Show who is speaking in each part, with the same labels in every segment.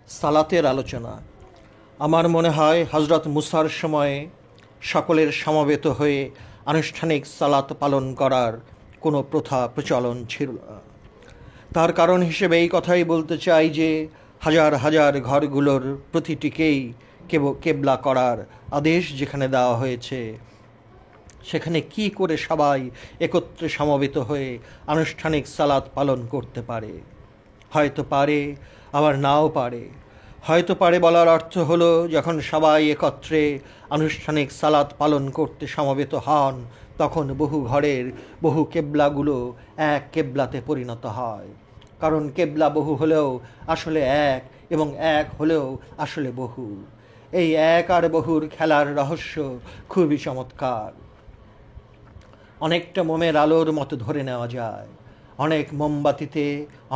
Speaker 1: সালাতের আলোচনা। আমার মনে হয় হজরত মুসার সময়ে সকলের সমবেত হয়ে আনুষ্ঠানিক সালাত পালন করার কোনো প্রচলন ছিল না। তার কারণ হিসেবে এই কথাই বলতে চাই যে হাজার হাজার ঘরগুলোর প্রতিটিকেই কেবলা করার আদেশ যেখানে দেওয়া হয়েছে, সেখানে কি করে সবাই একত্রে সমবেত হয়ে আনুষ্ঠানিক সালাত পালন করতে পারে? হয়তো পারে, আবার নাও পারে। হয়তো পারে বলার অর্থ হলো, যখন সবাই একত্রে আনুষ্ঠানিক সালাত পালন করতে সমবেত হন, তখন বহু ঘরের বহু কেবলাগুলো এক কেবলাতে পরিণত হয়। কারণ কেবলা বহু হলেও আসলে এক, এবং এক হলেও আসলে বহু। এই এক আর বহুর খেলার রহস্য খুবই চমৎকার। অনেকটা মোমের আলোর মতো ধরে নেওয়া যায়। অনেক মোমবাতিতে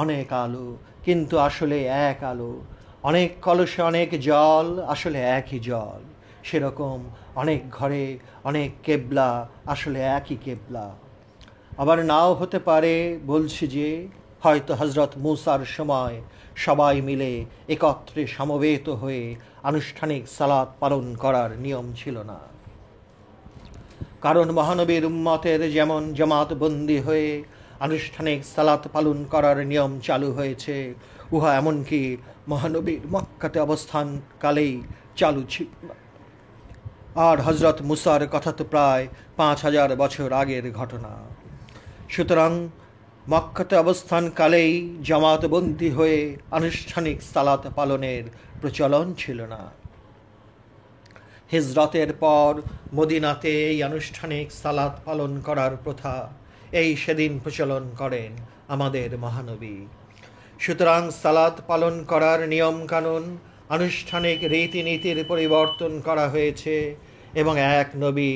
Speaker 1: অনেক আলো, কিন্তু আসলে এক আলো। অনেক কলসে অনেক জল, আসলে একই জল। সেরকম অনেক ঘরে অনেক কেবলা, আসলে একই কেবলা। আবার নাও হতে পারে, বলছি যে হয়তো হজরত মুসার সময় সবাই মিলে একত্রে সমবেত হয়ে আনুষ্ঠানিক সালাত পালন করার নিয়ম ছিল না। কারণ মহানবীর উম্মতের যেমন জামাতবন্দি হয়ে আনুষ্ঠানিক সালাত পালন করার নিয়ম চালু হয়েছে, উহা এমনকি মহানবীর মক্কাতে অবস্থানকালেই চালু ছিল। আর হজরত মুসার কথা তো প্রায় 5000 বছর আগের ঘটনা। সুতরাং মক্কাতে অবস্থানকালেই জামাতবন্দি হয়ে আনুষ্ঠানিক সালাত পালনের প্রচলন ছিল না। হিজরতের পর মদিনাতে এই আনুষ্ঠানিক সালাত পালন করার প্রথা সেদিন প্রচলন করেন আমাদের মহানবী। সুতরাং সালাত পালন করার নিয়ম কানুন, আনুষ্ঠানিক রীতিনীতির পরিবর্তন করা হয়েছে, এবং এক নবী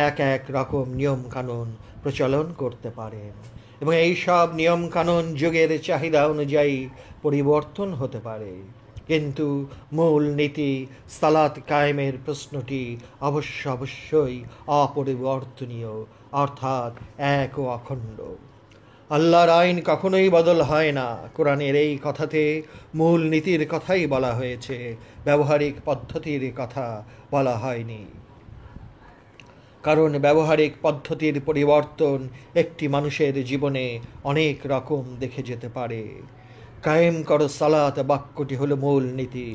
Speaker 1: এক এক রকম নিয়ম কানুন প্রচলন করতে পারেন, এবং এই সব নিয়ম কানুন যুগের চাহিদা অনুযায়ী পরিবর্তন হতে পারে। কিন্তু মূল নীতি সালাত কায়েমের প্রশ্নটি অবশ্যই অপরিবর্তনীয়, অর্থাৎ এক ও অখণ্ড। আল্লাহর আইন কখনোই বদল হয় না। কোরআনের এই কথাতে মূল নীতির কথাই বলা হয়েছে, ব্যবহারিক পদ্ধতির কথা বলা হয়নি। কারণ ব্যবহারিক পদ্ধতির পরিবর্তন একটি মানুষের জীবনে অনেক রকম দেখে যেতে পারে। কায়েম করো সালাত বাক্যটি হলো মূল নীতি।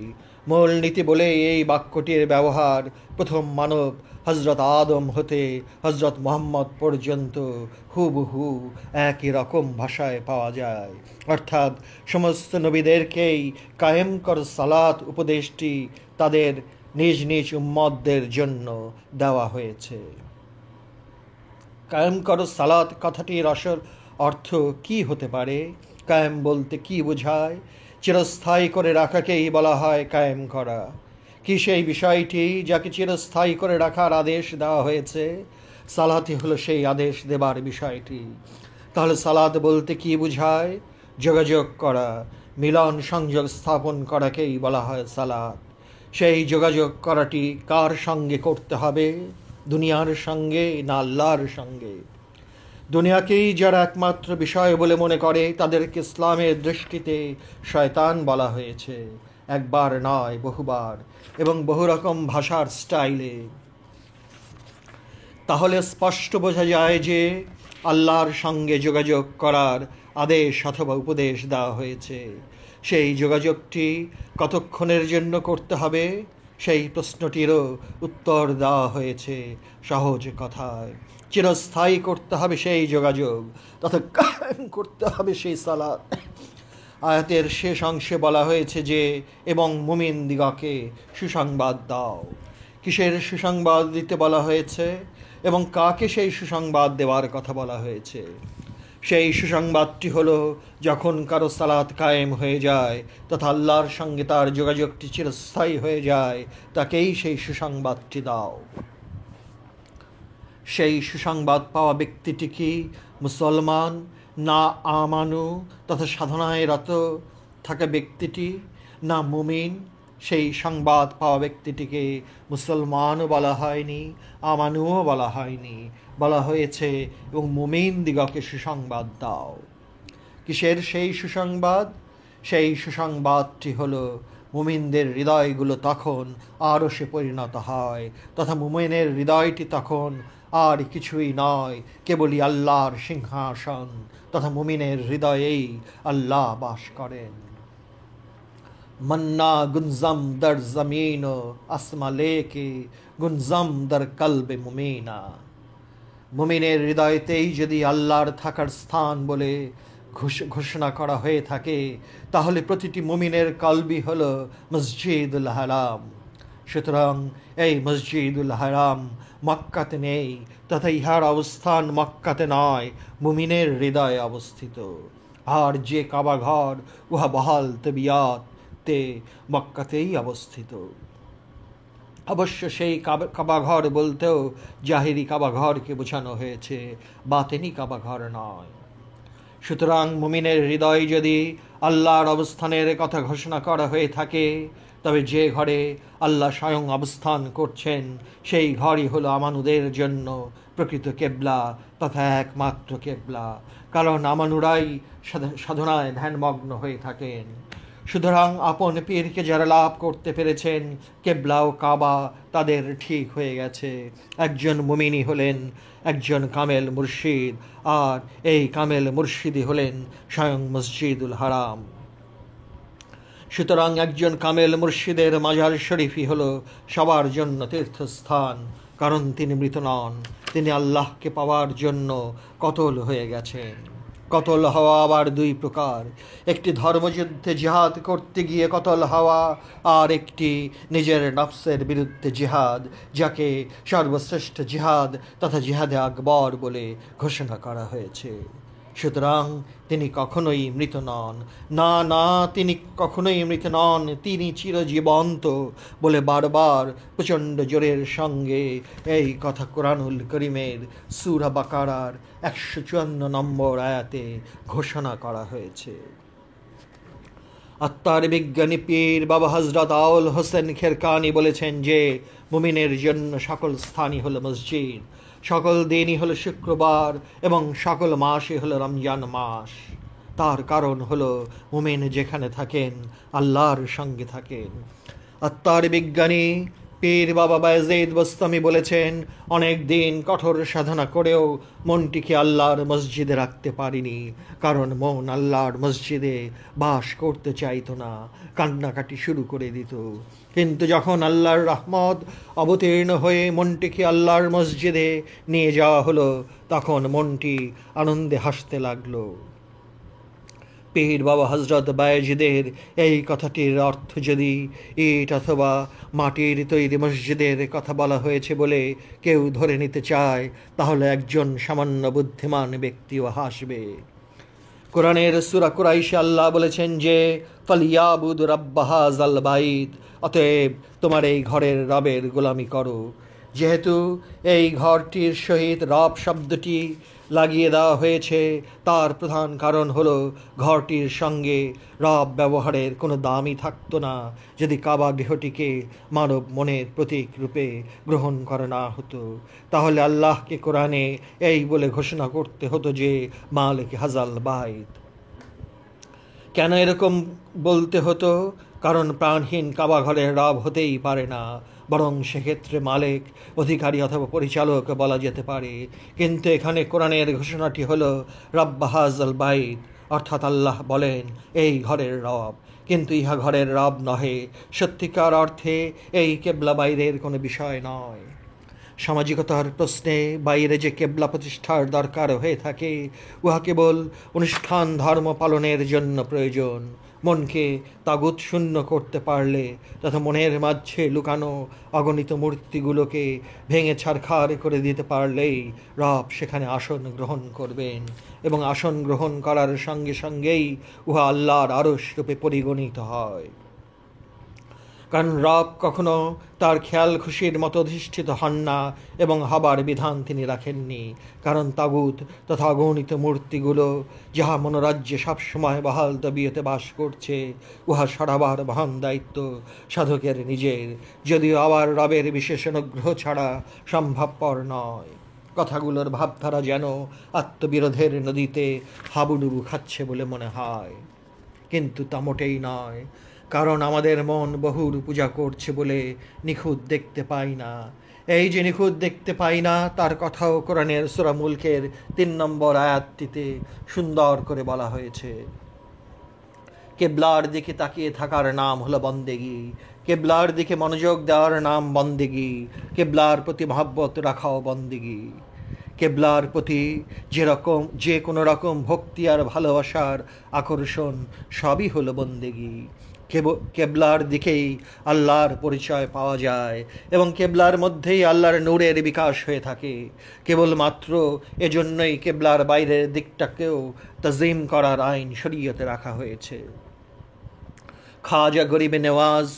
Speaker 1: মূল নীতি বলে এই বাক্যটির ব্যবহার প্রথম মানব হজরত আদম হতে হজরত মুহাম্মদ পর্যন্ত হুবহু একই রকম ভাষায় পাওয়া যায়। অর্থাৎ সমস্ত নবীদেরকেই কায়েম করো সালাত উপদেশটি তাদের নিজ নিজ উম্মতদের জন্য দেওয়া হয়েছে। কায়েম করো সালাত কথাটির আসল অর্থ কি হতে পারে? কায়েম বলতে কি বোঝায়? চিরস্থায়ী করে রাখাকেই বলা হয় কায়েম করা। কি সেই বিষয়টি যাকে চিরস্থায়ী করে রাখার আদেশ দেওয়া হয়েছে? সালাতই হলো সেই আদেশ দেবার বিষয়টি। তাহলে সালাত বলতে কি বোঝায়? যোগাযোগ করা, মিলন সংযোগ স্থাপন করাকেই বলা হয় সালাত। সেই যোগাযোগ করাটি কার সঙ্গে করতে হবে? দুনিয়ার সঙ্গে না আল্লাহর সঙ্গে? দুনিয়াকেই যারা একমাত্র বিষয় বলে মনে করে, তাদেরকে ইসলামের দৃষ্টিতে শয়তান বলা হয়েছে, একবার নয় বহুবার, এবং বহু রকম ভাষার স্টাইলে। তাহলে স্পষ্ট বোঝা যায় যে আল্লাহর সঙ্গে যোগাযোগ করার আদেশ অথবা উপদেশ দেওয়া হয়েছে। সেই যোগাযোগটি কতক্ষণের জন্য করতে হবে, সেই প্রশ্নটিরও উত্তর দেওয়া হয়েছে সহজ কথায়। চিরস্থায়ী করতে হবে সেই যোগাযোগ, তথা কায়েম করতে হবে সেই সালাত। আয়াতের শেষ অংশে বলা হয়েছে যে, এবং মুমিন দিগকে সুসংবাদ দাও। কিসের সুসংবাদ দিতে বলা হয়েছে, এবং কাকে সেই সুসংবাদ দেওয়ার কথা বলা হয়েছে? সেই সুসংবাদটি হলো, যখন কারো সালাত কায়েম হয়ে যায় তথা আল্লাহর সঙ্গে তার যোগাযোগটি চিরস্থায়ী হয়ে যায়, তাকেই সেই সুসংবাদটি দাও। সেই সুসংবাদ পাওয়া ব্যক্তিটি কি মুসলমান, না আমানু তথা সাধনায় রত থাকা ব্যক্তিটি, না মুমিন? সেই সংবাদ পাওয়া ব্যক্তিটিকে মুসলমানও বলা হয়নি, আমানুও বলা হয়নি, বলা হয়েছে এবং মুমিন দিগকে সুসংবাদ দাও। কিসের সেই সুসংবাদ? সেই সুসংবাদটি হলো মুমিনদের হৃদয়গুলো তখন আরশে পরিণত হয়, তথা মুমিনের হৃদয়টি তখন আর কিছুই নয়, কেবলই আল্লাহর সিংহাসন, তথা মুমিনের হৃদয়েই আল্লাহ বাস করেন। मन्ना गुंजम दर जमीन आसमा लेके गुंजम दर कल्ब मुमीना। মুমিনের হৃদয়তেই যদি আল্লাহর থাকার স্থান বলে ঘোষণা করা হয়ে থাকে, তাহলে প্রতিটি মুমিনের কলবি হল মসজিদুল হারাম। সুতরাং এই মসজিদুল হারাম মক্কাতে নেই, তথা ইহার অবস্থান মক্কাতে নয়, মুমিনের হৃদয়ে অবস্থিত। আর যে কাবা ঘর, উহা বহাল তবিয়াত মক্কাতেই অবস্থিত। অবশ্য সেই কাবাঘর বলতেও জাহিরি কাবাঘরকে বোঝানো হয়েছে, বাতেনি কাবাঘর নয়। সুতরাং মুমিনের হৃদয় যদি আল্লাহর অবস্থানের কথা ঘোষণা করা হয়ে থাকে, তবে যে ঘরে আল্লাহ স্বয়ং অবস্থান করছেন সেই ঘরই হলো আমানুদের জন্য প্রকৃত কেবলা তথা একমাত্র কেবলা, কারণ আমানুরাই সাধনায় ধ্যানমগ্ন হয়ে থাকেন। সুতরাং আপন পীরকে যারা লাভ করতে পেরেছেন, কেবলা ও কাবা তাদের ঠিক হয়ে গেছে। একজন মুমিনি হলেন একজন কামেল মুর্শিদ, আর এই কামেল মুর্শিদি হলেন স্বয়ং মসজিদুল হারাম। সুতরাং একজন কামেল মুর্শিদের মাজার শরীফই হলো সবার জন্য তীর্থস্থান, কারণ তিনি মৃত নন, তিনি আল্লাহকে পাওয়ার জন্য কতল হয়ে গেছেন। কতল হওয়া আবার দুই প্রকার, একটি ধর্মযুদ্ধে জিহাদ করতে গিয়ে কতল হওয়া, আর একটি নিজের নফসের বিরুদ্ধে জিহাদ, যাকে সর্বশ্রেষ্ঠ জিহাদ তথা জিহাদে আকবর বলে ঘোষণা করা হয়েছে। সুতরাং তিনি কখনোই মৃত নন, না না, তিনি কখনোই মৃত নন, তিনি চিরজীবন্ত বলে বারবার প্রচণ্ড জোরের সঙ্গে এই কথা কোরআনুল করিমের সূরা বাকারার 154 নম্বর আয়াতে ঘোষণা করা হয়েছে। আত্মার বিজ্ঞানী পীর বাবা হযরত আউল হোসেন খেরকানি বলেছেন যে মুমিনের জন্য সকল স্থানই হলো মসজিদ, সকল দিনই হলো শুক্রবার এবং সকল মাসই হলো রমজান মাস। তার কারণ হলো মুমিন যেখানে থাকেন আল্লাহর সঙ্গে থাকেন। আত্মার বিজ্ঞানী পীর বাবা বায়েজিদ বোস্তামি বলেছেন, অনেক দিন কঠোর সাধনা করেও মনটিকে আল্লাহর মসজিদে রাখতে পারিনি, কারণ মন আল্লাহর মসজিদে বাস করতে চাইতো না, কান্নাকাটি শুরু করে দিত। কিন্তু যখন আল্লাহর রহমত অবতীর্ণ হয়ে মনটিকে আল্লাহর মসজিদে নিয়ে যাওয়া হলো, তখন মনটি আনন্দে হাসতে লাগলো। পীর বাবা হযরত বায়েজিদের এই কথাটির অর্থ যদি ইট অথবা মাটির তৈরি মসজিদের কথা বলা হয়েছে বলে কেউ ধরে নিতে চায়, তাহলে একজন সামান্য বুদ্ধিমান ব্যক্তিও হাসবে। কোরআনের সূরা কুরাইশে আল্লাহ বলেছেন যে ফালিয়াবুদ রাব্বা হাযাল বাইত, অতএব তোমার এই ঘরের রবের গোলামি করো। যেহেতু এই ঘরটির সহিত রব শব্দটি লাগিয়ে দেওয়া হয়েছে, তার প্রধান কারণ হলো ঘরটির সঙ্গে রব ব্যবহারের কোনো দামই থাকতো না যদি কাবা গৃহটিকে মানব মনের প্রতীক রূপে গ্রহণ করা না হতো। তাহলে আল্লাহকে কোরআনে এই বলে ঘোষণা করতে হতো যে মালিক হাজাল বাইত। কেন এরকম বলতে হতো? কারণ প্রাণহীন কাবা ঘরের রব হতেই পারে না, বরং সেক্ষেত্রে মালিক, অধিকারী অথবা পরিচালক বলা যেতে পারে। কিন্তু এখানে কোরআনের ঘোষণাটি হলো রাব্বা হাযাল বাইত, অর্থাৎ আল্লাহ বলেন এই ঘরের রব। কিন্তু ইহা ঘরের রব নহে, সত্যিকার অর্থে এই কেবলা বাইরের কোনো বিষয় নয়। সামাজিকতার প্রশ্নে বাইরে যে কেবলা প্রতিষ্ঠার দরকার হয়ে থাকে, উহা কেবল অনুষ্ঠান ধর্ম পালনের জন্য প্রয়োজন। মনকে তাগুত শূন্য করতে পারলে তথা মনের মাঝে লুকানো অগণিত মূর্তিগুলোকে ভেঙে ছারখার করে দিতে পারলেই রব সেখানে আসন গ্রহণ করবেন, এবং আসন গ্রহণ করার সঙ্গে সঙ্গেই উহা আল্লাহর আরশ রূপে পরিগণিত হয়। কারণ রব কখনো তার খেয়াল খুশির মতো অধিষ্ঠিত হন না এবং হবার বিধান তিনি রাখেননি। কারণ তাগুত তথা অগণিত মূর্তিগুলো যাহা মনোরাজ্যে সবসময় বহাল তবিয়তে বাস করছে, উহা সরাবার মহান দায়িত্ব সাধকের নিজের, যদিও আবার রবের বিশেষ অনুগ্রহ ছাড়া সম্ভবপর নয়। কথাগুলোর ভাবধারা যেন আত্মবিরোধের নদীতে হাবুডুবু খাচ্ছে বলে মনে হয়, কিন্তু তা মোটেই নয়। কারণ আমাদের মন বহুর পূজা করছে বলে নিখুঁত দেখতে পাই না। এই যে নিখুঁত দেখতে পাই না, তার কথাও কোরআনের সূরা মুলকের ৩ নম্বর আয়াতটিতে সুন্দর করে বলা হয়েছে। কেবলার দিকে তাকিয়ে থাকার নাম হলো বন্দেগি, কেবলার দিকে মনোযোগ দেওয়ার নাম বন্দেগি, কেবলার প্রতি মহব্বত রাখাও বন্দেগি। কেবলার প্রতি যে কোনো রকম ভক্তি আর ভালোবাসার আকর্ষণ সবই হলো বন্দেগি। কেবলার দিকেই আল্লাহর পরিচয় পাওয়া যায় এবং কেবলার মধ্যেই আল্লাহর নূরের বিকাশ হয়ে থাকে। কেবলমাত্র এজন্যই কেবলার বাইরের দিকটাকেও তাজিম করার আইন শরীয়তে রাখা হয়েছে। খাজা গরিবে নেওয়াজ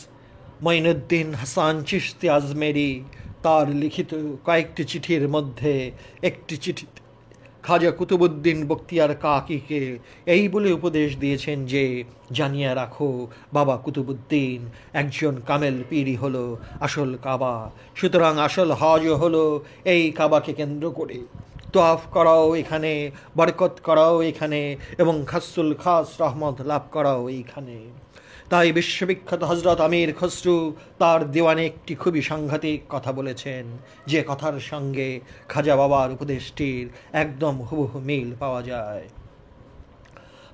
Speaker 1: মঈনুদ্দিন হাসান চিশতি আজমেরি তার লিখিত কয়েকটি চিঠির মধ্যে একটি চিঠি খাজা কুতুবুদ্দিন বখতিয়ার কাকিকে এই বলে উপদেশ দিয়েছেন যে, জানিয়ে রাখো বাবা কুতুবুদ্দিন একজন কামেল পীরই হলো আসল কাবা, সুতরাং আসল হজও হলো এই কাবাকে কেন্দ্র করে। তোয়াফ করাও এখানে, বরকত করাও এখানে এবং খাসুল খাস রহমত লাভ করাও এইখানে। তাই বিশ্ববিখ্যাত হজরত আমির খসরু তার দিওয়ানে একটি খুবই সাংঘাতিক কথা বলেছেন, যে কথার সঙ্গে খাজা বাবার উপদেশটির একদম হুবহু মিল পাওয়া যায়।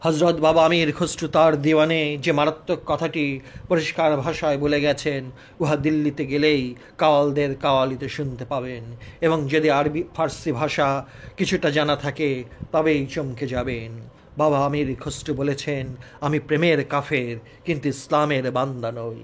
Speaker 1: হজরত বাবা আমির খসরু তার দিওয়ানে যে মারাত্মক কথাটি পরিষ্কার ভাষায় বলে গেছেন, উহা দিল্লিতে গেলেই কাওয়ালদের কাওয়ালিতে শুনতে পাবেন, এবং যদি আরবি ফার্সি ভাষা কিছুটা জানা থাকে তবেই চমকে যাবেন। বাবা আমির খসরু বলেছেন, আমি প্রেমের কাফের কিন্তু ইসলামের বান্দা নই।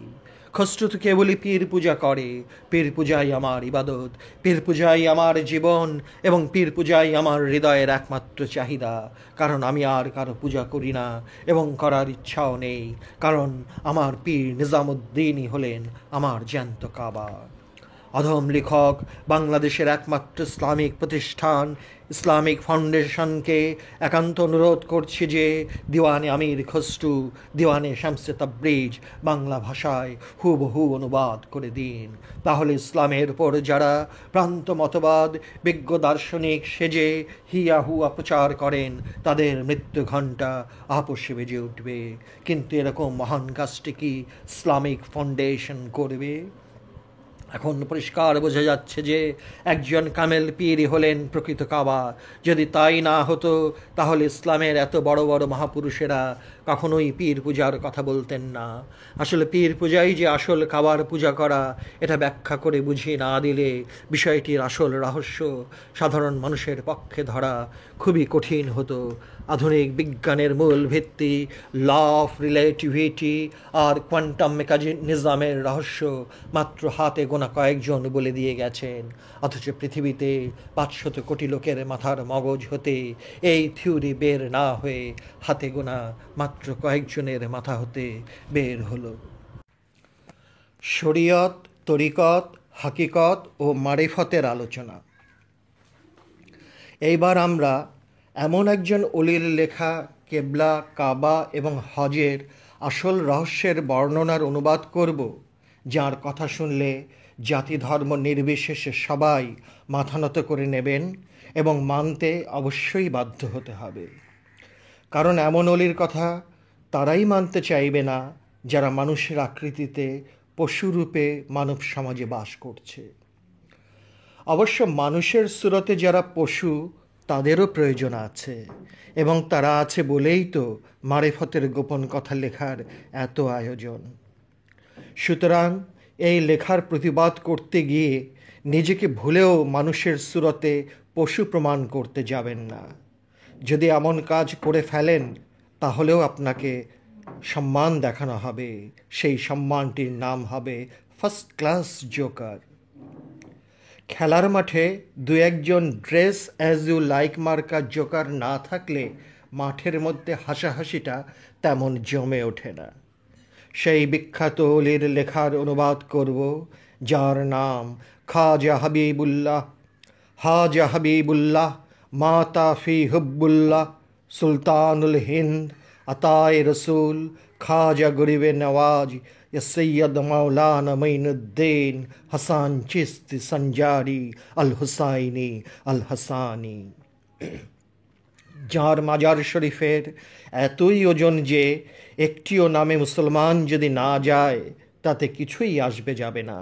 Speaker 1: খসরু তো কেবলই পীর পূজা করে, পীর পূজাই আমার ইবাদত, পীর পূজাই আমার জীবন এবং পীর পূজাই আমার হৃদয়ের একমাত্র চাহিদা। কারণ আমি আর কারো পূজা করি না এবং করার ইচ্ছাও নেই, কারণ আমার পীর নিজামুদ্দিনই হলেন আমার জ্যান্ত কাবা। অধম লেখক বাংলাদেশের একমাত্র ইসলামিক প্রতিষ্ঠান ইসলামিক ফাউন্ডেশনকে একান্ত অনুরোধ করছি যে দিওয়ানে আমির খসরু, দিওয়ানে শামসে তাবরিজ বাংলা ভাষায় হুবহু অনুবাদ করে দিন। তাহলে ইসলামের উপর যারা প্রান্ত মতবাদ বিজ্ঞ দার্শনিক সেজে হিয়া হুয়া প্রচার করেন, তাদের মৃত্যু ঘণ্টা আপসে বেজে উঠবে। কিন্তু এরকম মহান কাজটি কি ইসলামিক ফাউন্ডেশন করবে? এখন পরিষ্কার বোঝা যাচ্ছে যে একজন কামেল পীরই হলেন প্রকৃত কাবা। যদি তাই না হতো তাহলে ইসলামের এত বড় বড় মহাপুরুষেরা কখনোই পীর পূজার কথা বলতেন না। আসলে পীর পূজাই যে আসল কাবার পূজা করা, এটা ব্যাখ্যা করে বুঝিয়ে না দিলে বিষয়টির আসল রহস্য সাধারণ মানুষের পক্ষে ধরা খুবই কঠিন হতো। আধুনিক বিজ্ঞানের মূল ভিত্তি ল অফ রিলেটিভিটি আর কোয়ান্টাম মেকানিজমের রহস্য মাত্র হাতে গোনা কয়েকজন বলে দিয়ে গেছেন, অথচ পৃথিবীতে 500 কোটি লোকের মাথার মগজ হতে এই থিওরি বের না হয়ে হাতে গোনা মাত্র কয়েকজনের মাথা হতে বের হলো। শরীয়ত, তরিকত, হাকিকত ও মারিফতের আলোচনা। এইবার আমরা এমন একজন অলির লেখা কেবলা, কাবা এবং হজের আসল রহস্যের বর্ণনার অনুবাদ করব, যার কথা শুনলে জাতি ধর্ম নির্বিশেষে সবাই মাথা নত করে নেবেন এবং মানতে অবশ্যই বাধ্য হতে হবে। কারণ এমন অলির কথা তারাই মানতে চাইবে না যারা মানুষের আকৃতিতে পশুরূপে মানব সমাজে বাস করছে। অবশ্য মানুষের সুরতে যারা পশু, তাদেরও প্রয়োজন আছে, এবং তারা আছে বলেই তো মারিফতের গোপন কথা লেখার এত আয়োজন। সুতরাং এই লেখার প্রতিবাদ করতে গিয়ে নিজেকে ভুলেও মানুষের সুরতে পশু প্রমাণ করতে যাবেন না। যদি এমন কাজ করে ফেলেন তাহলেও আপনাকে সম্মান দেখানো হবে, সেই সম্মানটির নাম হবে ফার্স্ট ক্লাস জোকার। খেলার মাঠে দু একজন ড্রেস অ্যাজ ইউ লাইক মার্কা জোকার না থাকলে মাঠের মধ্যে হাসাহাসিটা তেমন জমে ওঠে না। সেই বিখ্যাত অলির লেখার অনুবাদ করব, যার নাম খাজা হাবিবুল্লাহ। হাজা হাবিবুল্লাহ মাতা ফি হুব্বুল্লাহ সুলতানুল হিন্দ আতায়ে রসুল খাজা গরিবে নওয়াজ সৈয়দ মাওলানা মঈনুদ্দিন হাসান চিশতি সঞ্জারি আল হুসাইনি আল হাসানি। যাঁর মাজার শরীফের এতই ওজন যে একটিও নামে মুসলমান যদি না যায় তাতে কিছুই আসবে যাবে না।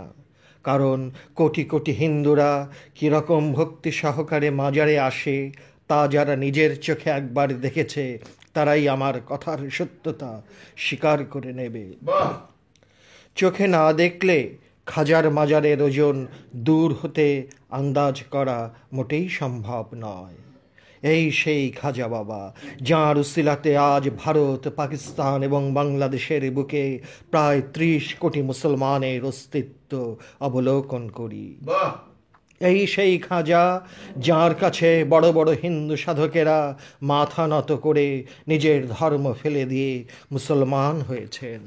Speaker 1: কারণ কোটি কোটি হিন্দুরা কীরকম ভক্তি সহকারে মাজারে আসে তা যারা নিজের চোখে একবার দেখেছে তারাই আমার কথার সত্যতা স্বীকার করে নেবে। চোখে না দেখলে খাজার মাজারের ওজন দূর হতে আন্দাজ করা মোটেই সম্ভব নয়। এই সেই খাজা বাবা, যাঁর উসিলাতে আজ ভারত, পাকিস্তান এবং বাংলাদেশের বুকে প্রায় 30 কোটি মুসলমানের অস্তিত্ব অবলোকন করি। এই সেই খাজা, যাঁর কাছে বড় বড় হিন্দু সাধকেরা মাথা নত করে নিজের ধর্ম ফেলে দিয়ে মুসলমান হয়েছেন।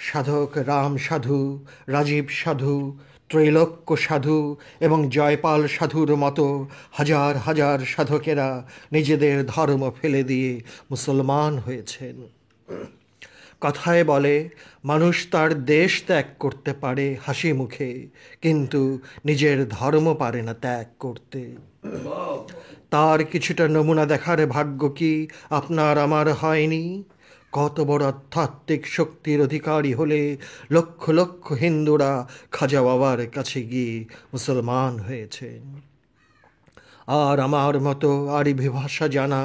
Speaker 1: সাধক রাম সাধু, রাজীব সাধু, ত্রৈলোক্য সাধু এবং জয়পাল সাধুর মতো হাজার হাজার সাধকেরা নিজেদের ধর্ম ফেলে দিয়ে মুসলমান হয়েছেন। কথায় বলে, মানুষ তার দেশ ত্যাগ করতে পারে হাসি মুখে, কিন্তু নিজের ধর্ম পারে না ত্যাগ করতে। তার কিছুটা নমুনা দেখার ভাগ্য কি আপনার আমার হয়নি? কত বড় আধ্যাত্মিক শক্তির অধিকারী হলে লক্ষ লক্ষ হিন্দুরা খাজা বাবার কাছে গিয়ে মুসলমান হয়েছেন। আর আমার মতো আরবি ভাষা জানা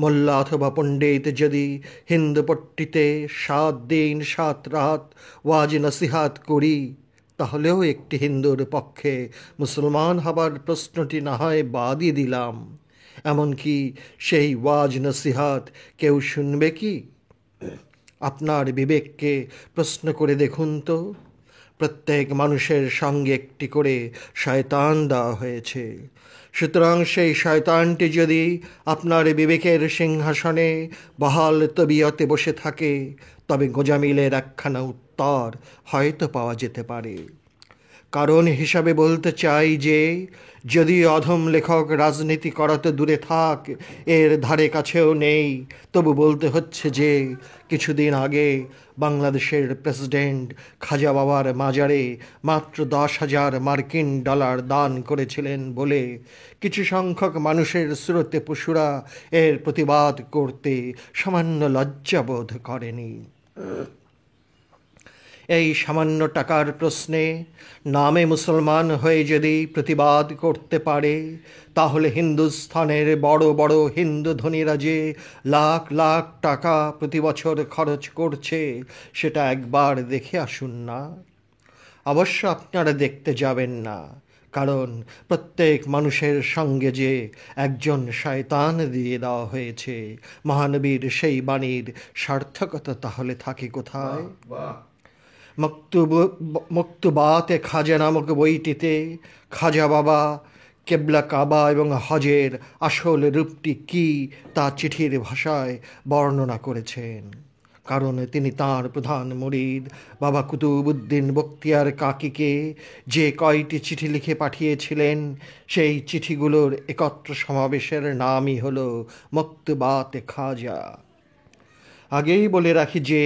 Speaker 1: মোল্লা অথবা পণ্ডিত যদি হিন্দু পট্টিতে 7 দিন 7 রাত ওয়াজ নসিহাত করি, তাহলেও একটি হিন্দুর পক্ষে মুসলমান হবার প্রশ্নটি না হয় বাদই দিলাম, এমনকি সেই ওয়াজ নসিহাত কেউ শুনবে কি? আপনার বিবেককে প্রশ্ন করে দেখুন তো। প্রত্যেক মানুষের সঙ্গে একটি করে শয়তান দেওয়া হয়েছে। সুতরাং সেই শয়তানটি যদি আপনার বিবেকের সিংহাসনে বহাল তবিয়তে বসে থাকে, তবে গোজামিলের একখানা উত্তর হয়তো পাওয়া যেতে পারে। কারণ হিসাবে বলতে চাই যে, যদি অধম লেখক রাজনীতি করা তো দূরে থাক, এর ধারে কাছেও নেই, তবু বলতে হচ্ছে যে কিছুদিন আগে বাংলাদেশের প্রেসিডেন্ট খাজা বাবার মাজারে মাত্র 10,000 মার্কিন ডলার দান করেছিলেন বলে কিছু সংখ্যক মানুষের স্রোতে পশুরা এর প্রতিবাদ করতে সামান্য লজ্জাবোধ করেনি। এই সামান্য টাকার প্রশ্নে নামে মুসলমান হয়ে যদি প্রতিবাদ করতে পারে, তাহলে হিন্দুস্থানের বড় বড় হিন্দু ধনীরা যে লাখ লাখ টাকা প্রতি বছর খরচ করছে, সেটা একবার দেখে আসুন না। অবশ্য আপনারা দেখতে যাবেন না, কারণ প্রত্যেক মানুষের সঙ্গে যে একজন শয়তান দিয়ে দেওয়া হয়েছে, মহানবীর সেই বাণীর সার্থকতা তাহলে থাকে কোথায়? মকতুবাতে খাজা নামক বইটিতে খাজা বাবা কেবলা কাবা এবং হজের আসল রূপটি কী তা চিঠির ভাষায় বর্ণনা করেছেন। কারণ তিনি তাঁর প্রধান মুরিদ বাবা কুতুবউদ্দিন বখতিয়ার কাকিকে যে কয়টি চিঠি লিখে পাঠিয়েছিলেন, সেই চিঠিগুলোর একত্র সমাবেশের নামই হলো মকতুবাতে খাজা। আগেই বলে রাখি যে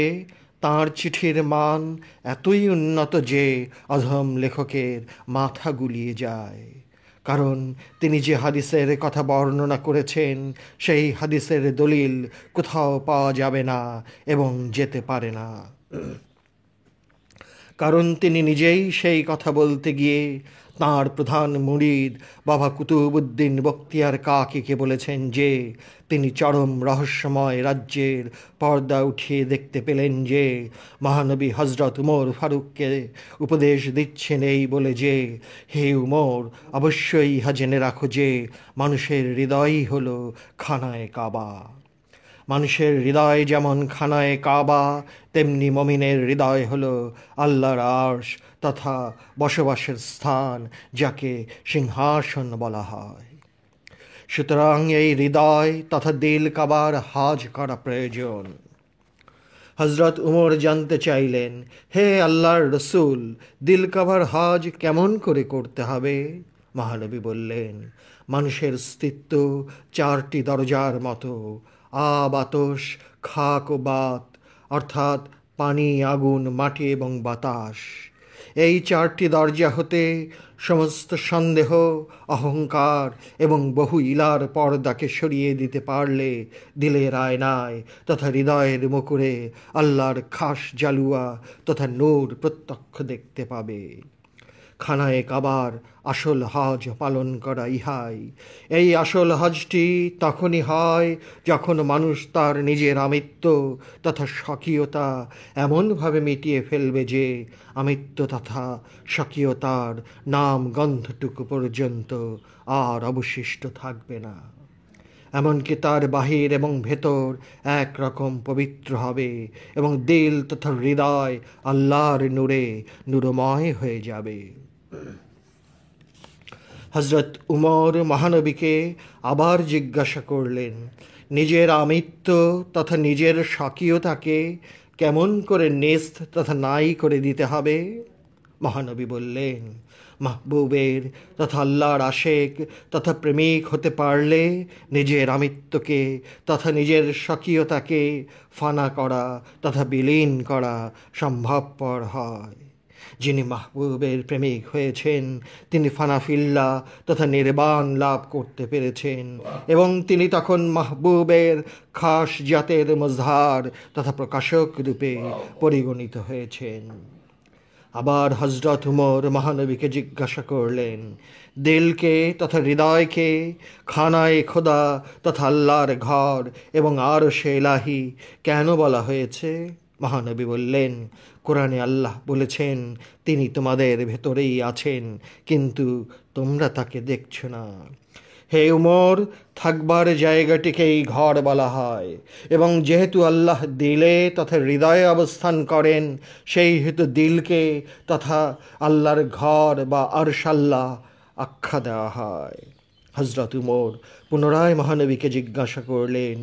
Speaker 1: তাঁর চিঠির মান এতই উন্নত যে অধম লেখকের মাথা গুলিয়ে যায়। কারণ তিনি যে হাদিসের কথা বর্ণনা করেছেন, সেই হাদিসের দলিল কোথাও পাওয়া যাবে না এবং যেতে পারে না। কারণ তিনি নিজেই সেই কথা বলতে গিয়ে তাঁর প্রধান মুরিদ বাবা কুতুবউদ্দিন বখতিয়ার কাকিকে বলেছেন যে তিনি চরম রহস্যময় রাজ্যের পর্দা উঠিয়ে দেখতে পেলেন যে মহানবী হজরত উমর ফারুককে উপদেশ দিচ্ছেন এই বলে যে, হে উমর, অবশ্যই ইহা জেনে রাখো যে মানুষের হৃদয়ই হলো খানায়ে কাবা। মানুষের হৃদয় যেমন খানায়ে কাবা, তেমনি মমিনের হৃদয় হলো আল্লাহর আরশ তথা বসবাসের স্থান, যাকে সিংহাসন বলা হয়। সুতরাং এই হৃদয় তথা দিল কাবার হজ করা প্রয়োজন। হজরত উমর জানতে চাইলেন, হে আল্লাহর রসুল, দিল কাবার হজ কেমন করে করতে হবে? মহানবী বললেন, মানুষের অস্তিত্ব 4টি দরজার মতো, আব, আতশ, খাক ও বাত, অর্থাৎ পানি, আগুন, মাটি এবং বাতাস। এই চারটি দরজা হতে সমস্ত সন্দেহ, অহংকার এবং বহু ইলার পর্দাকে সরিয়ে দিতে পারলে দিলের আয়নায় তথা হৃদয়ের মুকুরে আল্লাহর খাস জালুয়া তথা নূর প্রত্যক্ষ দেখতে পাবে। খানায়ে কাবার আসল হজ পালন করা ইহাই। এই আসল হজটি তখনই হয় যখন মানুষ তার নিজের আমিত্ব তথা স্বকীয়তা এমনভাবে মিটিয়ে ফেলবে যে আমিত্ব তথা স্বকীয়তার নাম গন্ধটুকু পর্যন্ত আর অবশিষ্ট থাকবে না। এমনকি তার বাহির এবং ভেতর একরকম পবিত্র হবে এবং দিল তথা হৃদয় আল্লাহর নূরে নূরময় হয়ে যাবে। হজরত উমর মহানবীকে আবার জিজ্ঞাসা করলেন, নিজের আমিত্ব তথা নিজের স্বকীয়তাকে কেমন করে নেস্ত তথা নাই করে দিতে হবে? মহানবী বললেন, মাহবুবের তথা আল্লাহর আশেক তথা প্রেমিক হতে পারলে নিজের আমিত্বকে তথা নিজের স্বকীয়তাকে ফানা করা তথা বিলীন করা সম্ভবপর হয়। যিনি মাহবুবের প্রেমিক হয়েছেন তিনি ফানাফিল্লা তথা নির্বাণ লাভ করতে পেরেছেন এবং তিনি তখন মাহবুবের খাস জাতের মজহার তথা প্রকাশক রূপে পরিগণিত হয়েছেন। আবার হজরত উমর মহানবীকে জিজ্ঞাসা করলেন, দিলকে তথা হৃদয়কে খানায়ে খোদা তথা আল্লাহর ঘর এবং আরশে ইলাহি কেন বলা হয়েছে? মহানবী বললেন, কোরআনে আল্লাহ বলেছেন তিনি তোমাদের ভেতরেই আছেন, কিন্তু তোমরা তাকে দেখছো না। হে উমর, থাকবার জায়গাটিকেই ঘর বলা হয় এবং যেহেতু আল্লাহ দিলে তথা হৃদয়ে অবস্থান করেন, সেই হেতু দিলকে তথা আল্লাহর ঘর বা আরশাল্লাহ আখ্যা দেওয়া হয়। হজরত উমর পুনরায় মহানবীকে জিজ্ঞাসা করলেন,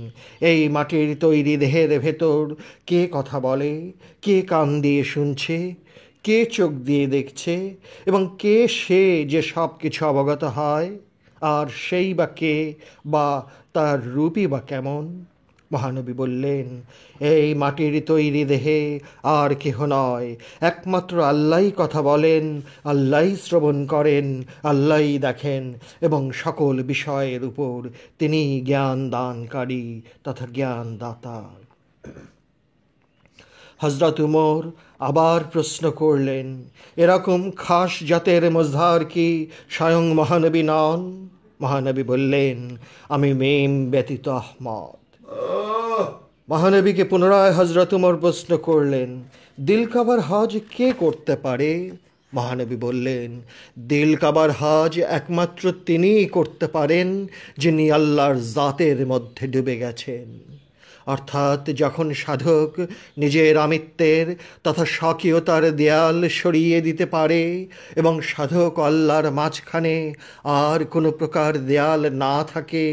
Speaker 1: এই মাটির তৈরি দেহের ভেতর কে কথা বলে, কে কান দিয়ে শুনছে, কে চোখ দিয়ে দেখছে এবং কে সে যে সব কিছু অবগত হয়? আর সেই বা কে বা তার রূপই বা কেমন? মহানবী বললেন, এই মাটির তৈরি দেহে আর কেহ নয়, একমাত্র আল্লাহই কথা বলেন, আল্লাহই শ্রবণ করেন, আল্লাহই দেখেন এবং সকল বিষয়ের উপর তিনি জ্ঞান দানকারী তথা জ্ঞানদাতা। হজরত উমর আবার প্রশ্ন করলেন, এরকম খাস জাতের মজহার কি স্বয়ং মহানবী নন? মহানবী বললেন, আমি মেম ব্যতীত আহমদ। মহানবীকে পুনরায় হজরত উমর প্রশ্ন করলেন, দিল কাবার হজ কে করতে পারে? মহানবী বললেন, দিল কাবার হজ একমাত্র তিনিই করতে পারেন যিনি আল্লাহর জাতের মধ্যে ডুবে গেছেন। অর্থাৎ যখন সাধক নিজের আমিত্বের তথা স্বকীয়তার দেয়াল সরিয়ে দিতে পারে এবং সাধক আল্লাহর মাঝখানে আর কোনো প্রকার দেয়াল না থাকে,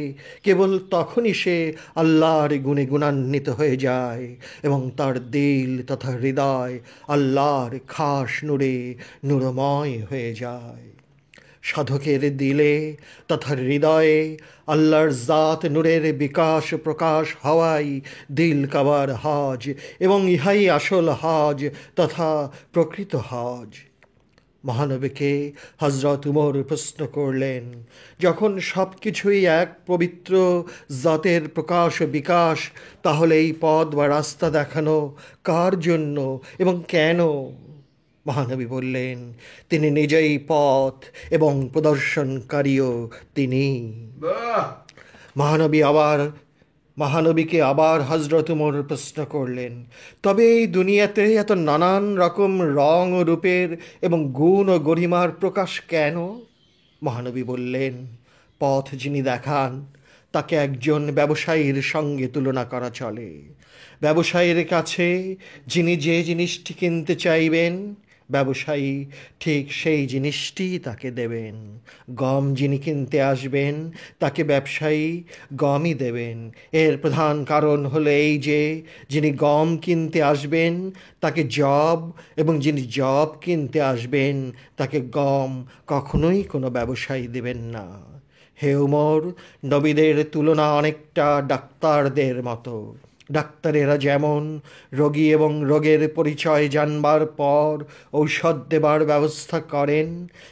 Speaker 1: কেবল তখনই সে আল্লাহর গুণে গুণান্বিত হয়ে যায় এবং তার দিল তথা হৃদয় আল্লাহর খাস নূরে নূরময় হয়ে যায়। সাধকের দিলে তথা হৃদয়ে আল্লাহর জাত নূরের বিকাশ প্রকাশ হওয়াই দিল কাবার হজ এবং ইহাই আসল হজ তথা প্রকৃত হজ। মহানবীকে হজরত উমর প্রশ্ন করলেন, যখন সব কিছুই এক পবিত্র জাতের প্রকাশ ও বিকাশ, তাহলে এই পথ বা রাস্তা দেখানো কার জন্য এবং কেন? মহানবী বললেন, তিনি নিজেই পথ এবং প্রদর্শনকারীও তিনি। মহানবীকে আবার হজরত উমর প্রশ্ন করলেন, তবে এই দুনিয়াতে এত নানান রকম রং ও রূপের এবং গুণ ও গরিমার প্রকাশ কেন? মহানবী বললেন, পথ যিনি দেখান তাকে একজন ব্যবসায়ীর সঙ্গে তুলনা করা চলে। ব্যবসায়ীর কাছে যিনি যে জিনিসটি কিনতে চাইবেন, ব্যবসায়ী ঠিক সেই জিনিসটিই তাকে দেবেন। গম যিনি কিনতে আসবেন তাকে ব্যবসায়ী গমই দেবেন। এর প্রধান কারণ হলো এই যে যিনি গম কিনতে আসবেন তাকে জব এবং যিনি জব কিনতে আসবেন তাকে গম কখনোই কোনো ব্যবসায়ী দেবেন না। হে উমর, নবীদের তুলনা অনেকটা ডাক্তারদের মতো। ডাক্তারেরা যেমন রোগী এবং রোগের পরিচয় জানবার পর ঔষধ দেবার ব্যবস্থা করেন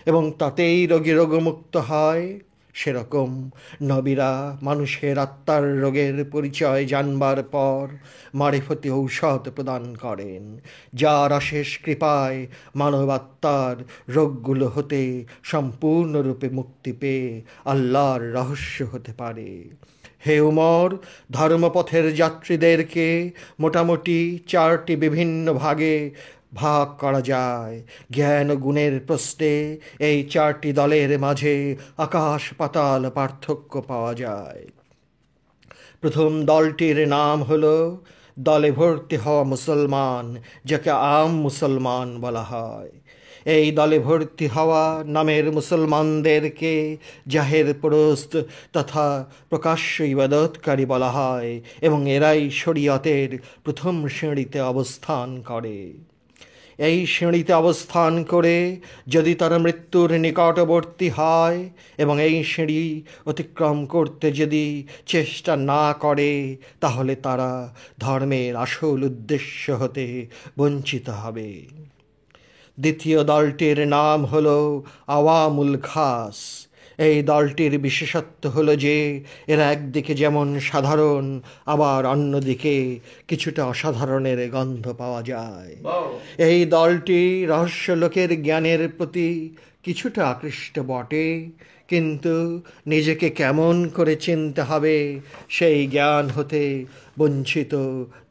Speaker 1: এবং তাতেই রোগী রোগমুক্ত হয়, সেরকম নবীরা মানুষের আত্মার রোগের পরিচয় জানবার পর মারিফতি ঔষধ প্রদান করেন, যার অশেষ কৃপায় মানব আত্মার রোগগুলো হতে সম্পূর্ণরূপে মুক্তি পেয়ে আল্লাহর রহস্য হতে পারে। হে উমর, ধর্মপথের যাত্রীদেরকে মোটামুটি 4টি বিভিন্ন ভাগে ভাগ করা যায়। জ্ঞান ও গুণের প্রশ্নে এই 4টি দলের মাঝে আকাশ পাতাল পার্থক্য পাওয়া যায়। প্রথম দলটির নাম হলো দলে ভর্তি হওয়া মুসলমান, যাকে আম মুসলমান বলা হয়। এই দলে ভর্তি হওয়া নামের মুসলমানদেরকে জাহের পরস্ত তথা প্রকাশ্য ইবাদতকারী বলা হয় এবং এরাই শরীয়তের প্রথম শ্রেণীতে অবস্থান করে। এই শ্রেণীতে অবস্থান করে যদি তারা মৃত্যুর নিকটবর্তী হয় এবং এই সিঁড়ি অতিক্রম করতে যদি চেষ্টা না করে, তাহলে তারা ধর্মের আসল উদ্দেশ্য হতে বঞ্চিত হবে। দ্বিতীয় দলটির নাম হলো আওয়ামুল খাস। এই দলটির বিশেষত্ব হলো যে এরা একদিকে যেমন সাধারণ, আবার অন্যদিকে কিছুটা অসাধারণের গন্ধ পাওয়া যায়। এই দলটি রহস্য লোকের জ্ঞানের প্রতি কিছুটা আকৃষ্ট বটে, কিন্তু নিজেকে কেমন করে চিনতে হবে সেই জ্ঞান হতে বঞ্চিত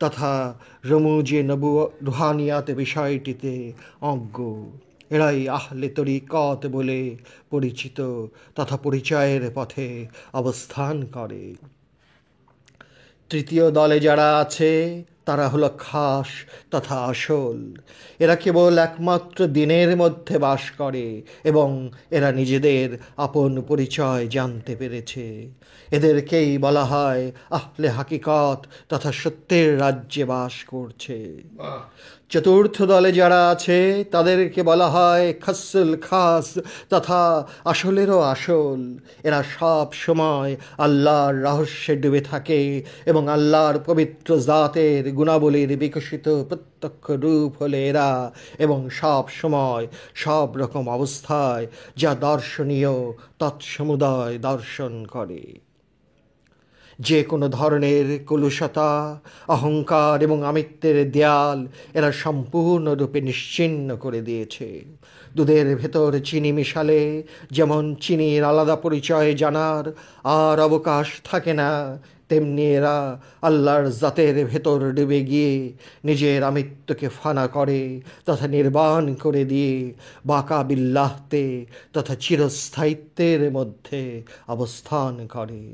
Speaker 1: তথা রমুজে রুহানিয়াত বিষয়টিতে অজ্ঞ। এরাই আহলে তরিকত বলে পরিচিত তথা পরিচয়ের পথে অবস্থান করে। তৃতীয় দলে যারা আছে তারা হলো খাস তথা আসল। এরা কেবল একমাত্র দিনের মধ্যে বাস করে এবং এরা নিজেদের আপন পরিচয় জানতে পেরেছে। এদেরকেই বলা হয় আহলে হাকিকত তথা সত্যের রাজ্যে বাস করছে। চতুর্থ দলে যারা আছে তাদেরকে বলা হয় খাসুল খাস তথা আসলেরও আসল। এরা সব সময় আল্লাহর রহস্যে ডুবে থাকে এবং আল্লাহর পবিত্র জাতের গুণাবলীর বিকশিত প্রত্যক্ষ রূপ হলে এরা, এবং সব সময় সব রকম অবস্থায় যা দর্শনীয় তৎসমুদয় দর্শন করে। যে কোনো ধরনের কলুষতা, অহংকার এবং আমিত্বের দেয়াল এরা সম্পূর্ণরূপে নিশ্চিহ্ন করে দিয়েছে। দুধের ভেতর চিনি মিশালে যেমন চিনির আলাদা পরিচয় জানার আর অবকাশ থাকে না, তেমনি এরা আল্লাহর জাতের ভেতর ডুবে গিয়ে নিজের আমিত্বকে ফানা করে তথা নির্বাণ করে দিয়ে বাকা বিল্লাহতে তথা চিরস্থায়িত্বের মধ্যে অবস্থান করে।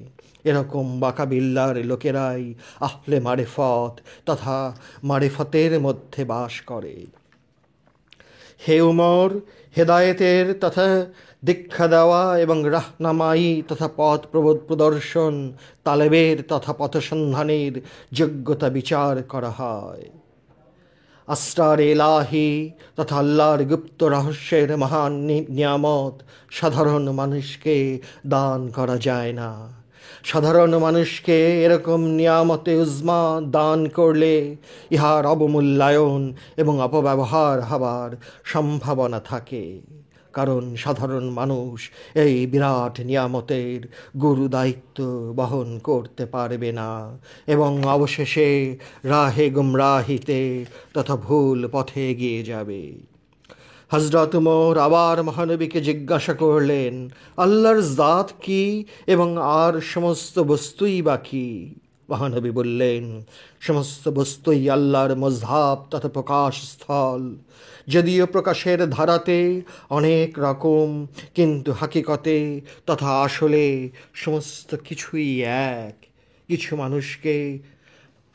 Speaker 1: এরকম বাকাবিল্লার লোকেরাই আহলে মারিফত তথা মারিফতের মধ্যে বাস করে। হে উমর, হেদায়েতের তথা দীক্ষা দেওয়া এবং রাহনামাই তথা পথ প্রদর্শন তালেবের তথা পথসন্ধানের যোগ্যতা বিচার করা হয়। আসরার এলাহি তথা আল্লাহর গুপ্ত রহস্যের মহান নিয়ামত সাধারণ মানুষকে দান করা যায় না। সাধারণ মানুষকে এরকম নিয়ামতে উজমা দান করলে ইহার অবমূল্যায়ন এবং অপব্যবহার হবার সম্ভাবনা থাকে, কারণ সাধারণ মানুষ এই বিরাট নিয়ামতের গুরু দায়িত্ব বহন করতে পারবে না এবং অবশেষে রাহে গুমরাহিতে তথা ভুল পথে এগিয়ে যাবে। হযরত উমর আবার মহানবীকে জিজ্ঞাসা করলেন, আল্লাহর জাত কি এবং আর সমস্ত বস্তুই বা কি? মহানবী বললেন, সমস্ত বস্তুই আল্লাহর মজহাব তথা প্রকাশ স্থল। যদিও প্রকাশের ধারাতে অনেক রকম, কিন্তু হাকিকতে তথা আসলে সমস্ত কিছুই এক। কিছু মানুষকে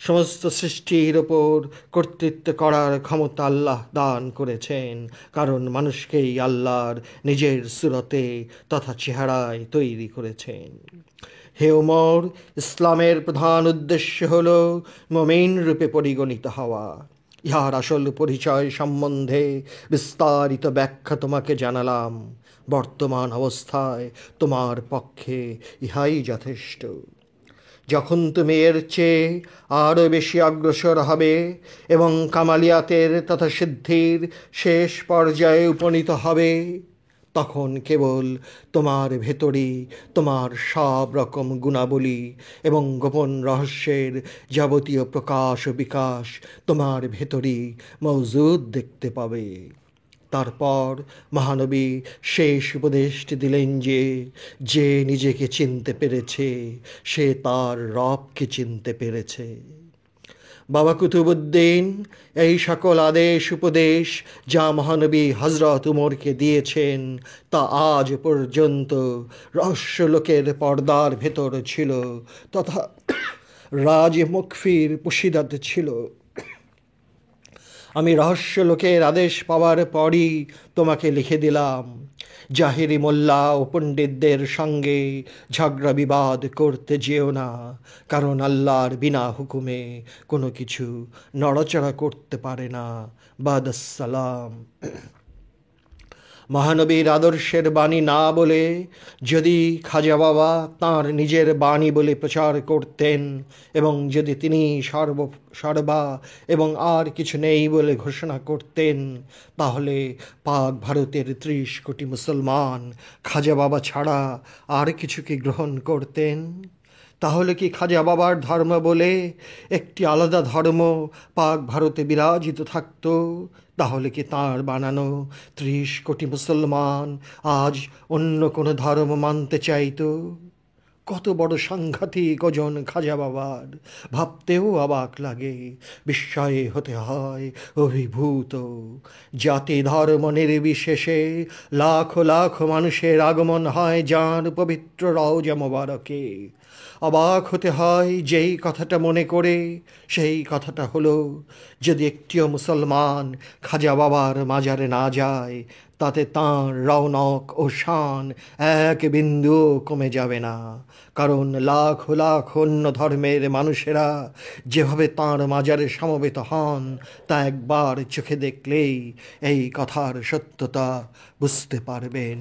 Speaker 1: সমস্ত সৃষ্টির ওপর কর্তৃত্ব করার ক্ষমতা আল্লাহ দান করেছেন, কারণ মানুষকেই আল্লাহর নিজের সুরতে তথা চেহারায় তৈরি করেছেন। হে ওমর, ইসলামের প্রধান উদ্দেশ্য হল মুমিন রূপে পরিগণিত হওয়া। ইহার আসল পরিচয় সম্বন্ধে বিস্তারিত ব্যাখ্যা তোমাকে জানালাম। বর্তমান অবস্থায় তোমার পক্ষে ইহাই যথেষ্ট। যখন তুমি এর চেয়ে আরও বেশি অগ্রসর হবে এবং কামালিয়াতের তথা সিদ্ধির শেষ পর্যায়ে উপনীত হবে, তখন কেবল তোমার ভেতরই তোমার সব রকম গুণাবলী এবং গোপন রহস্যের যাবতীয় প্রকাশ ও বিকাশ তোমার ভেতরই মজুদ দেখতে পাবে। তারপর মহানবী শেষ উপদেশটি দিলেন যে যে নিজেকে চিনতে পেরেছে সে তার রবকে চিনতে পেরেছে। বাবা কুতুবুদ্দিন এই সকল আদেশ উপদেশ যা মহানবী হজরত উমরকে দিয়েছেন তা আজ পর্যন্ত রহস্যলোকের পর্দার ভেতর ছিল তথা রাজ মুখফির পুশিদাত ছিল। আমি রহস্যলোকের আদেশ পাওয়ার পরই তোমাকে লিখে দিলাম, জাহিরি মোল্লা ও পণ্ডিতদের সঙ্গে ঝগড়া বিবাদ করতে যেও না, কারণ আল্লাহর বিনা হুকুমে কোনো কিছু নড়াচড়া করতে পারে না। বাদাসসালাম। মহানবীর আদর্শের বাণী না বলে যদি খাজা বাবা তাঁর নিজের বাণী বলে প্রচার করতেন এবং যদি তিনি সর্বা এবং আর কিছু নেই বলে ঘোষণা করতেন, তাহলে পাক ভারতের 30 কোটি মুসলমান খাজা বাবা ছাড়া আর কিছুকে গ্রহণ করতেন? তাহলে কি খাজা বাবার ধর্ম বলে একটি আলাদা ধর্ম পাক ভারতে বিরাজিত থাকত? তাহলে কি তাঁর বানানো 30 কোটি মুসলমান আজ অন্য কোনো ধর্ম মানতে চাইতো? কত বড় সাংঘাতিক ওজন খাজা বাবার, ভাবতেও অবাক লাগে, বিস্ময়ে হতে হয় অভিভূত। জাতি ধর্ম নির্বিশেষে লাখো লাখো মানুষের আগমন হয় যার পবিত্র রওজা মোবারকে। অবাক হতে হয় যেই কথাটা মনে করে, সেই কথাটা হলো যদি একটিও মুসলমান খাজা বাবার মাজারে না যায় তাতে তাঁর রৌনক ও শান এক বিন্দুও কমে যাবে না, কারণ লাখ লাখ অন্য ধর্মের মানুষেরা যেভাবে তাঁর মাজারে সমবেত হন তা একবার চোখে দেখলেই এই কথার সত্যতা বুঝতে পারবেন।